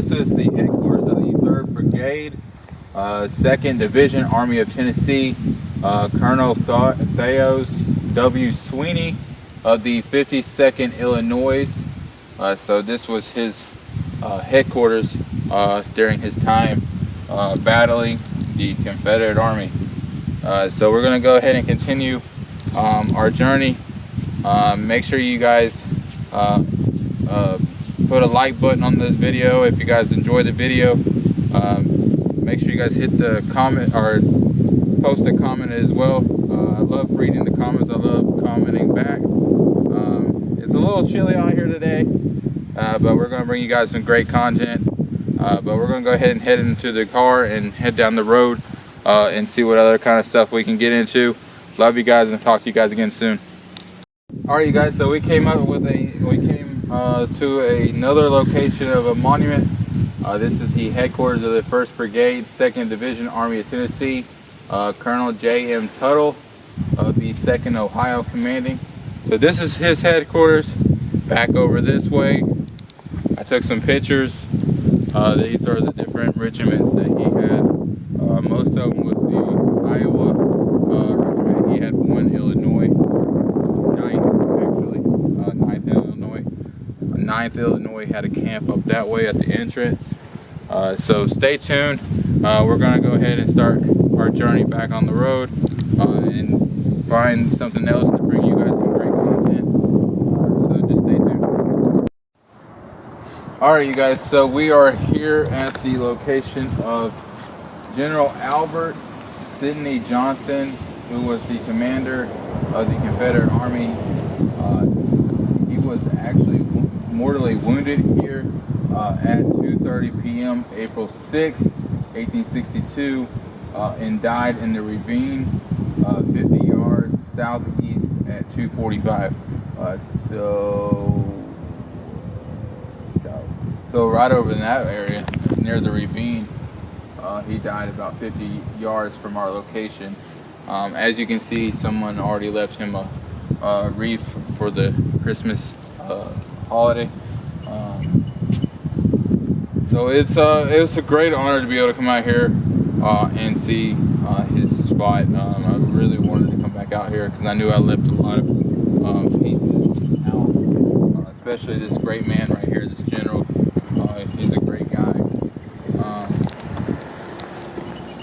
this is the headquarters of the 3rd Brigade, 2nd Division, Army of Tennessee. Colonel Theos W. Sweeney of the 52nd Illinois. So this was his headquarters during his time battling the Confederate Army. So we're going to go ahead and continue our journey. Make sure you guys put a like button on this video if you guys enjoy the video. Make sure you guys hit the comment or post a comment as well. I love reading the comments. I love commenting back. It's a little chilly out here today, but we're going to bring you guys some great content. But we're going to go ahead and head into the car and head down the road and see what other kind of stuff we can get into. Love you guys, and talk to you guys again soon. Alright, you guys, so we came to another location of a monument. This is the headquarters of the 1st Brigade, 2nd Division, Army of Tennessee. Colonel J.M. Tuttle of the 2nd Ohio commanding. So this is his headquarters. Back over this way, I took some pictures. These are the different regiments that he had. Most of them was the Iowa regiment. He had one Illinois, 9th Illinois. 9th Illinois had a camp up that way at the entrance. So stay tuned. We're going to go ahead and start our journey back on the road and find something else to bring you guys some great content. So just stay tuned. Alright, you guys, so we are here at the location of General Albert Sidney Johnston, who was the commander of the Confederate Army. He was actually mortally wounded here at 2:30 p.m. April 6, 1862, and died in the ravine 50 yards southeast at 2:45. So right over in that area near the ravine, he died about 50 yards from our location. As you can see, someone already left him a wreath for the Christmas holiday. So it was a great honor to be able to come out here and see his spot. I really wanted to come back out here because I knew I left a lot of pieces out, especially this great man right here, this general. He's a great guy.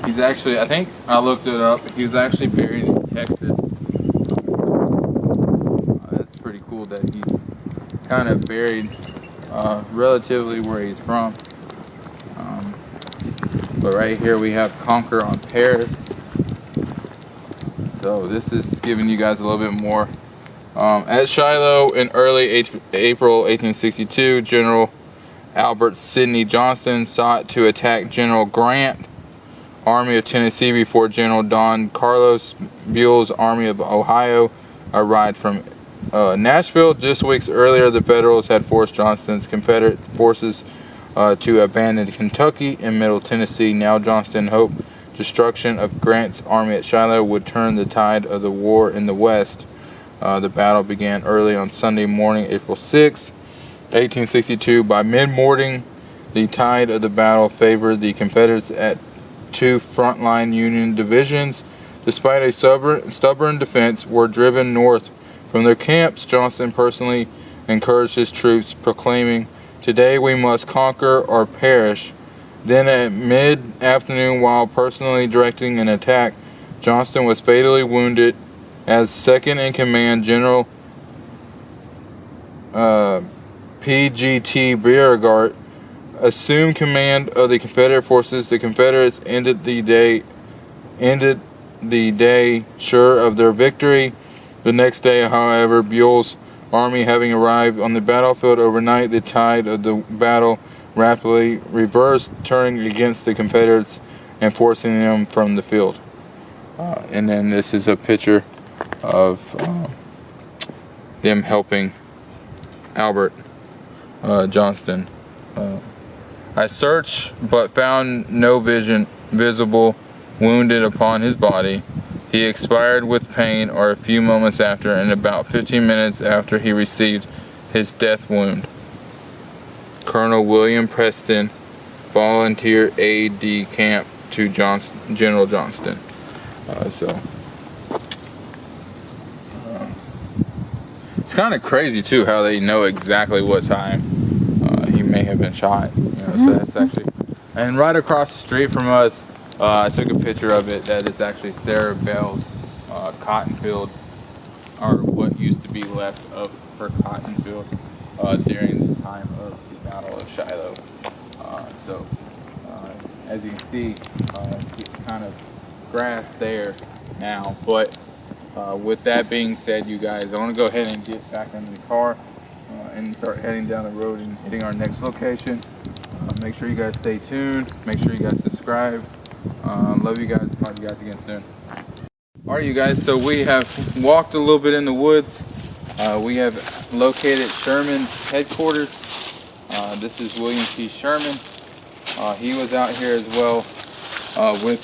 He's actually, I think I looked it up, he was actually buried in Texas. That's pretty cool that he's kind of buried relatively where he's from. But right here we have Conquer on Paris. So this is giving you guys a little bit more. At Shiloh in early April 1862, General Albert Sidney Johnston sought to attack General Grant, Army of Tennessee, before General Don Carlos Buell's Army of Ohio arrived from Nashville. Just weeks earlier, the Federals had forced Johnston's Confederate forces to abandon Kentucky and Middle Tennessee. Now Johnston hoped destruction of Grant's army at Shiloh would turn the tide of the war in the West. The battle began early on Sunday morning, April 6, 1862. By mid-morning, the tide of the battle favored the Confederates at two frontline Union divisions. Despite a stubborn defense, were driven north from their camps. Johnston personally encouraged his troops, proclaiming, "Today we must conquer or perish." Then at mid-afternoon, while personally directing an attack, Johnston was fatally wounded as second in command General P.G.T. Beauregard assumed command of the Confederate forces. The Confederates ended the day sure of their victory. The next day, however, Buell's army having arrived on the battlefield overnight, the tide of the battle rapidly reversed, turning against the Confederates and forcing them from the field. And then this is a picture of them helping Albert Johnston. I searched but found no visible wounded upon his body. He expired with pain or a few moments after, and about 15 minutes after he received his death wound. Colonel William Preston volunteer aide camp to General Johnston. It's kind of crazy too how they know exactly what time he may have been shot. So that's actually, and right across the street from us, I took a picture of it. That is actually Sarah Bell's cotton field, or what used to be left of her cotton field during the time of the Battle of Shiloh. As you can see, it's kind of grass there now, but with that being said, you guys, I want to go ahead and get back into the car and start heading down the road and hitting our next location. Make sure you guys stay tuned. Make sure you guys subscribe. Love you guys. Talk to you guys again soon. Alright, you guys, so we have walked a little bit in the woods. We have located Sherman's headquarters. This is William T. Sherman. He was out here as well with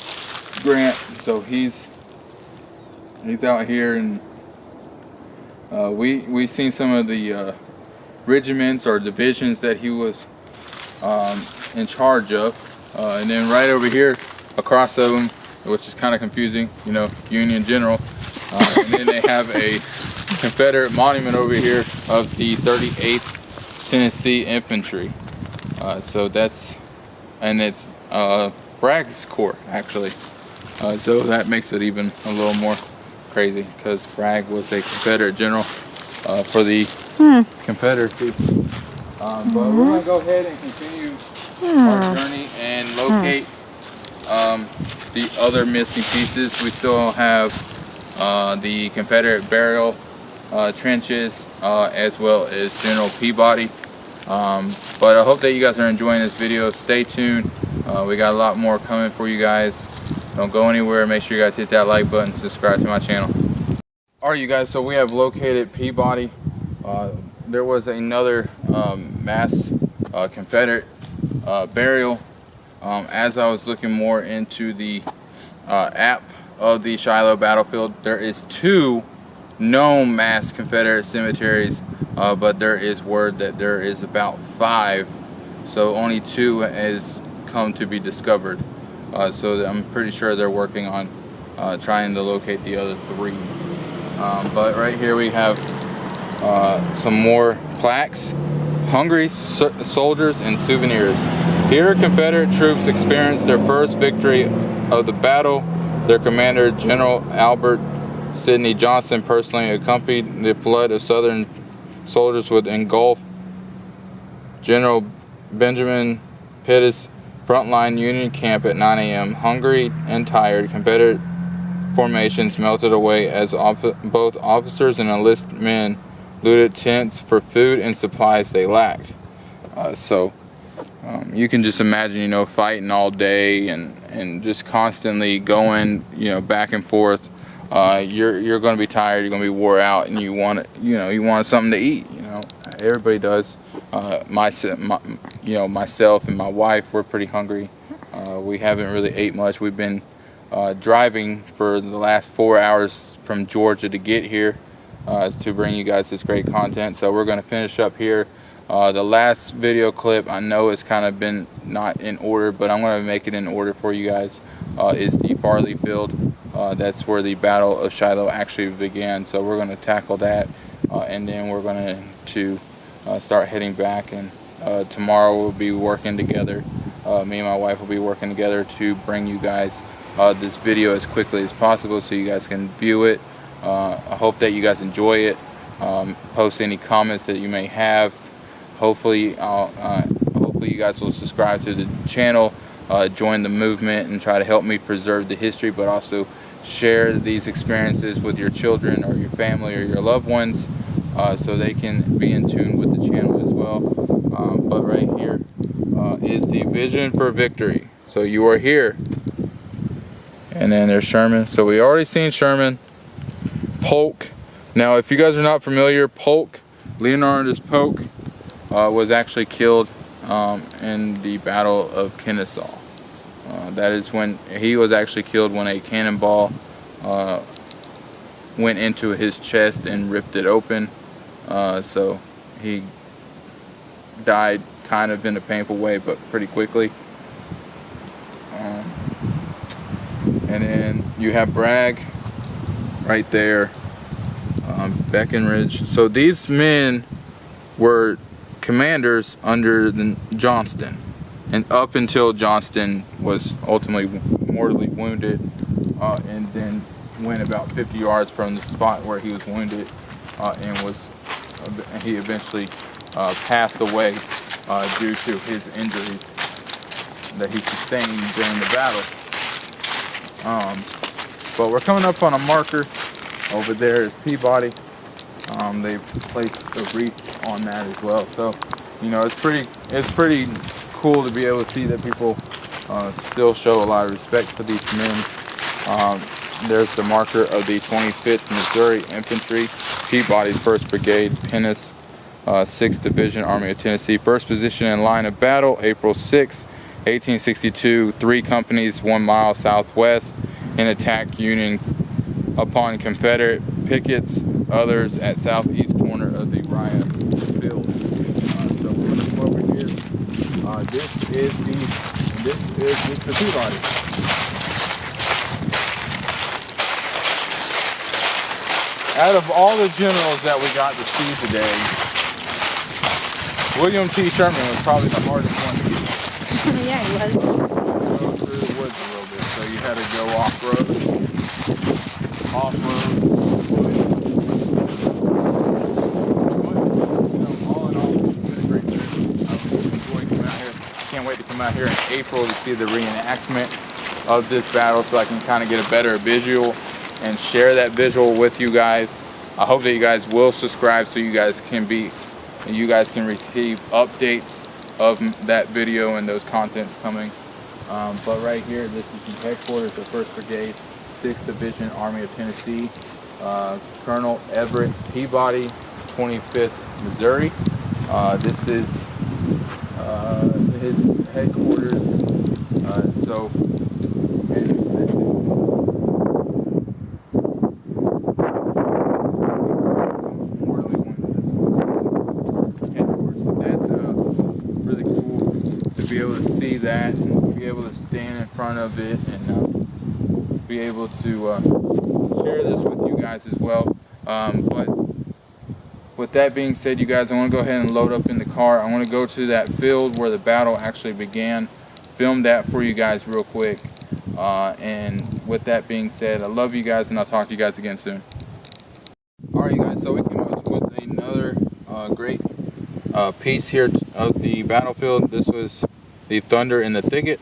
Grant, so he's out here, and we've seen some of the regiments or divisions that he was in charge of, and then right over here across of him, which is kind of confusing, Union General, and then they have a Confederate monument over here of the 38th Tennessee Infantry. It's Bragg's Corps actually, so that makes it even a little more crazy, because Bragg was a Confederate general for the Confederacy. But we're going to go ahead and continue our journey and locate the other missing pieces. We still have the Confederate burial trenches, as well as General Peabody. But I hope that you guys are enjoying this video. Stay tuned. We got a lot more coming for you guys. Don't go anywhere. Make sure you guys hit that like button, subscribe to my channel. Alright, you guys, so we have located Peabody. There was another mass Confederate burial. As I was looking more into the app of the Shiloh battlefield, there is 2 known mass Confederate cemeteries, but there is word that there is about 5, so only 2 has come to be discovered. So I'm pretty sure they're working on trying to locate the other 3. But right here we have some more plaques, hungry soldiers and souvenirs. Here Confederate troops experienced their first victory of the battle. Their commander, General Albert Sidney Johnston, personally accompanied the flood of Southern soldiers would engulf General Benjamin Pettus' frontline Union camp at 9 a.m. Hungry and tired, Confederate formations melted away as both officers and enlisted men looted tents for food and supplies they lacked. You can just imagine, fighting all day and just constantly going, back and forth. You're going to be tired. You're going to be wore out, and you want something to eat. Everybody does. Myself and my wife, we're pretty hungry. We haven't really ate much. We've been driving for the last 4 hours from Georgia to get here to bring you guys this great content. So we're going to finish up here. The last video clip, I know it's kind of been not in order, but I'm going to make it in order for you guys, is the Farley Field. That's where the Battle of Shiloh actually began. So we're going to tackle that, and then we're going to start heading back, and tomorrow we'll be working together. Me and my wife will be working together to bring you guys this video as quickly as possible so you guys can view it. I hope that you guys enjoy it. Post any comments that you may have. Hopefully you guys will subscribe to the channel, join the movement, and try to help me preserve the history, but also share these experiences with your children or your family or your loved ones, so they can be in tune with the channel as well. But right here is the vision for victory. So you are here, and then there's Sherman. So we already seen Sherman. Polk. Now, if you guys are not familiar, Polk, Leonidas Polk, was actually killed in the Battle of Kennesaw. That is when he was actually killed, when a cannonball went into his chest and ripped it open. So he died kind of in a painful way, but pretty quickly. And then you have Bragg right there, Breckinridge. So these men were commanders under the Johnston, and up until Johnston was ultimately mortally wounded, and then went about 50 yards from the spot where he was wounded, and he eventually passed away due to his injuries that he sustained during the battle. But we're coming up on a marker. Over there is Peabody. They've placed a wreath on that as well. So, you know, it's pretty cool to be able to see that people still show a lot of respect for these men. There's the marker of the 25th Missouri Infantry, Peabody's 1st Brigade, Pennis, 6th Division, Army of Tennessee. First position in line of battle, April 6, 1862. 3 companies 1 mile southwest in attack Union upon Confederate pickets, others at southeast corner of the riot field. So we're going to come over here. This is Mr. Peabody. Out of all the generals that we got to see today, William T. Sherman was probably the hardest one to get. Yeah, he was. Go through the woods a little bit, so you had to go off-road. All in all, it's been a great trip. I've enjoyed coming out here. Can't wait to come out here in April to see the reenactment of this battle, so I can kind of get a better visual and share that visual with you guys. I hope that you guys will subscribe so you guys can receive updates of that video and those contents coming. But right here, this is the headquarters of 1st Brigade, 6th Division, Army of Tennessee. Colonel Everett Peabody, 25th Missouri. This is his headquarters. Be able to see that and be able to stand in front of it and be able to share this with you guys as well. But with that being said, you guys, I want to go ahead and load up in the car. I want to go to that field where the battle actually began, film that for you guys real quick. And with that being said, I love you guys, and I'll talk to you guys again soon. Alright, you guys, so we came up with another great piece here of the battlefield. This was the Thunder in the Thicket.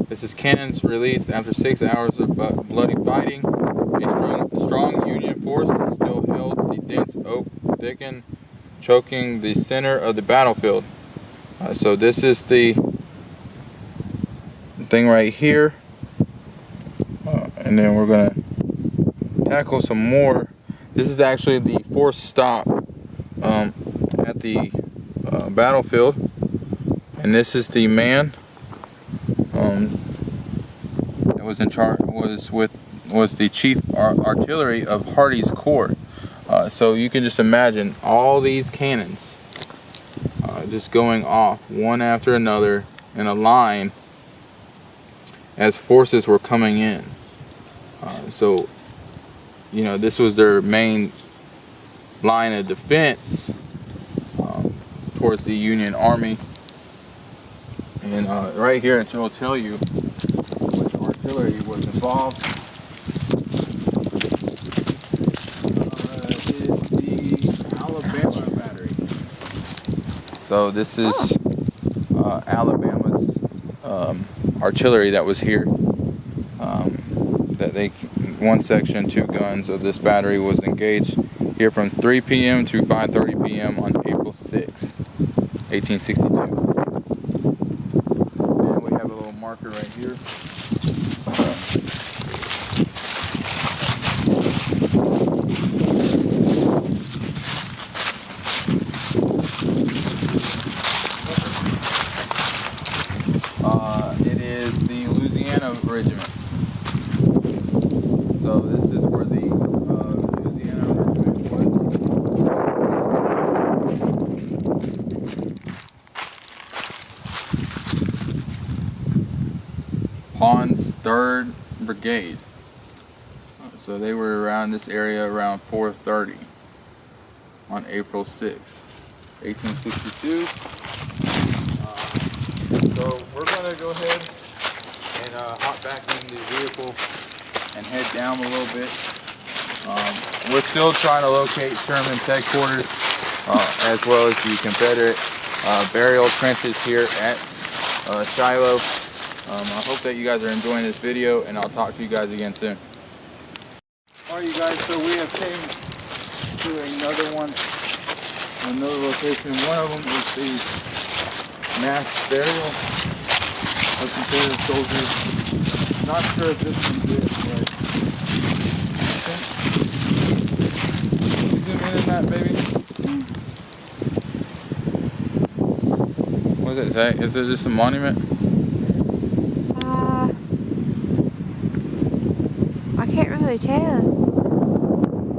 This is cannons released after 6 hours of bloody fighting. A strong Union force still held the dense oak thicket, choking the center of the battlefield. So this is the thing right here. And then we're going to tackle some more. This is actually the 4th stop at the battlefield. And this is the man that was in charge, was the chief artillery of Hardee's Corps. So you can just imagine all these cannons just going off one after another in a line as forces were coming in. So, you know, this was their main line of defense towards the Union Army. And right here it will tell you which artillery was involved. Is the Alabama battery. So this is Alabama's artillery that was here. One section, 2 guns of this battery was engaged here from 3 p.m. to 5:30 p.m. on April 6, 1862. And we have a little marker right here. It is the Louisiana Regiment. So this is where the Louisiana Regiment was. Pawn's 3rd Brigade. So they were around this area around 4:30 on April 6th, 1862. So we're going to go ahead and hop back in the vehicle and head down a little bit. We're still trying to locate Sherman's headquarters as well as the Confederate burial trenches here at Shiloh. I hope that you guys are enjoying this video, and I'll talk to you guys again soon. Alright you guys, so we have came to another location. One of them is the mass burial of Confederate soldiers. Not sure if this one's it, but zoom in on that, baby. What does it say? Is it just a monument? I can't really tell.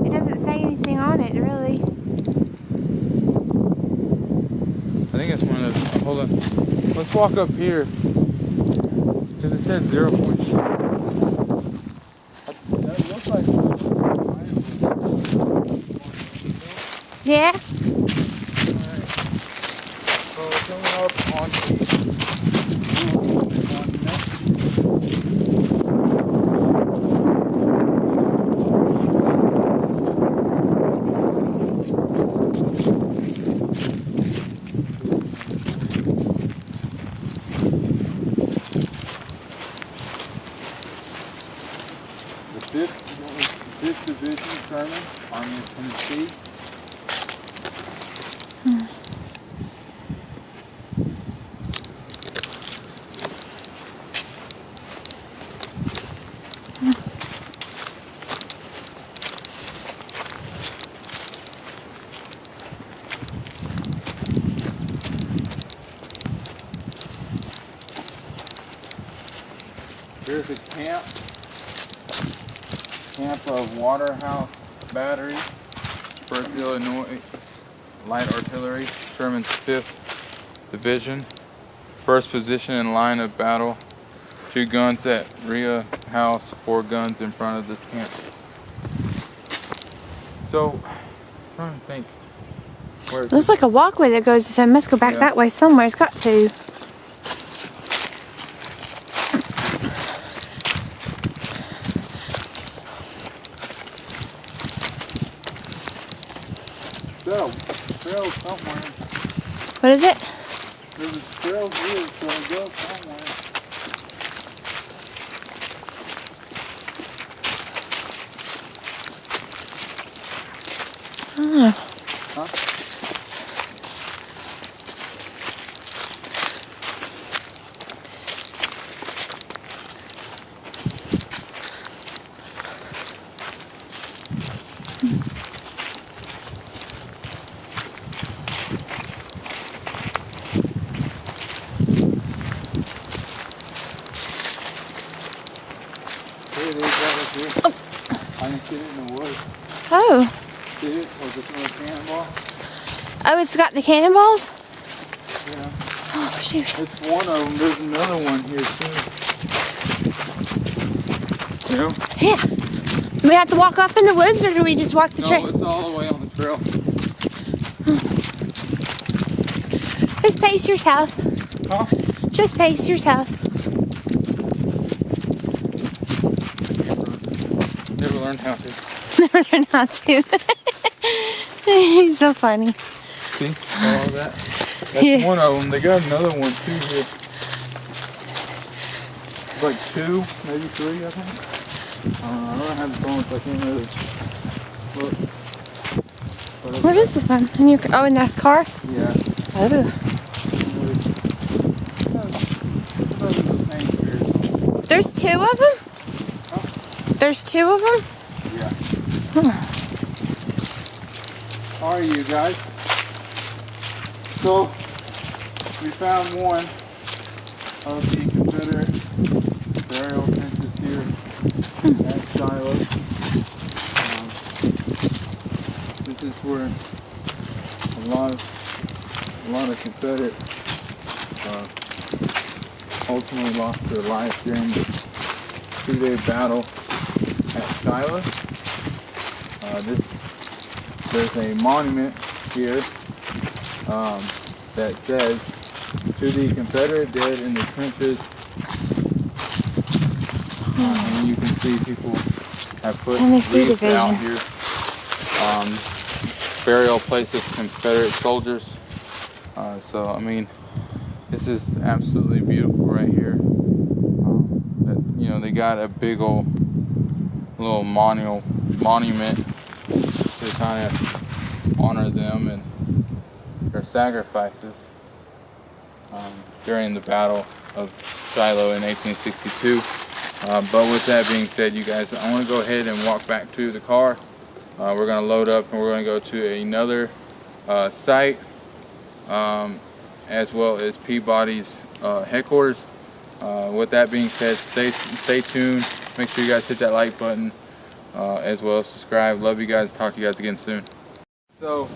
It doesn't say anything on it, really. I think it's one of those. Hold on. Let's walk up here. Because it said 0 point. That looks like. Yeah. Alright. So we're coming up on the Fifth Division, Sherman, Army of Tennessee. Here's a camp of Waterhouse Battery, 1st Illinois Light Artillery, Sherman's 5th Division. First position in line of battle. 2 guns at rear house, 4 guns in front of this camp. So, I'm trying to think. Looks like a walkway that goes, so it must go back that way somewhere. It's got to. Trail somewhere. What is it? There's a trail here, so it goes somewhere. Oh. Huh? Here it is right up here. Oh. I can see it in the woods. Oh. See it? Was it from a cannonball? Oh, it's got the cannonballs? Yeah. Oh, shoot. It's one of them. There's another one here too. No? Yeah. Do we have to walk off in the woods, or do we just walk the trail? No, it's all the way on the trail. Just pace yourself. Huh? Just pace yourself. Never learned how to. Never learned how to. He's so funny. See? All of that? That's Yeah. one of them. They got another one too here. Like 2, maybe 3, I think. I don't have the phone, so I can't really look. Where is the phone? In your, oh, in the car? Yeah. Oh. There's 2 of them? Huh? There's 2 of them? Yeah. Huh. How are you guys? So, we found one of the Confederate burial trenches here at Shiloh. This is where a lot of Confederates ultimately lost their life during two-day battle at Shiloh. There's a monument here that says, "To the Confederate dead in the trenches." And you can see people have put wreaths out here. Burial place of Confederate soldiers. So I mean, this is absolutely beautiful right here. You know, they got a big old little monument to kind of honor them and their sacrifices during the Battle of Shiloh in 1862. But with that being said, you guys, I want to go ahead and walk back to the car. We're going to load up and we're going to go to another site, as well as Peabody's headquarters. With that being said, stay tuned. Make sure you guys hit that like button, as well as subscribe. Love you guys. Talk to you guys again soon. So,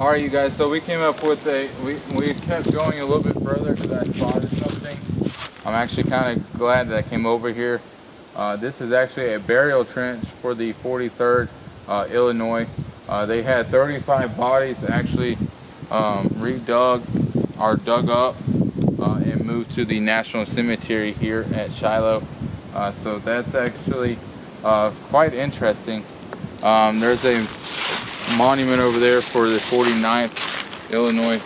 all right, you guys. So we came up with we kept going a little bit further because I spotted something. I'm actually kind of glad that I came over here. This is actually a burial trench for the 43rd Illinois. They had 35 bodies actually dug up and moved to the National Cemetery here at Shiloh. So that's actually quite interesting. There's a monument over there for the 49th Illinois.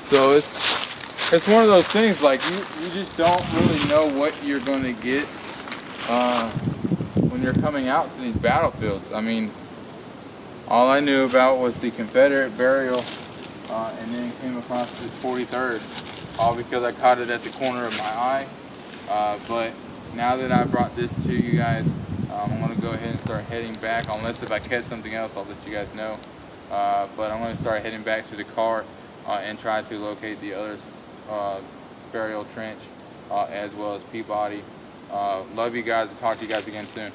So it's one of those things, like you just don't really know what you're going to get when you're coming out to these battlefields. I mean, all I knew about was the Confederate burial, and then came across this 43rd, all because I caught it at the corner of my eye. But now that I brought this to you guys, I'm going to go ahead and start heading back, unless if I catch something else, I'll let you guys know. But I'm going to start heading back to the car and try to locate the other burial trench, as well as Peabody. Love you guys, and talk to you guys again soon.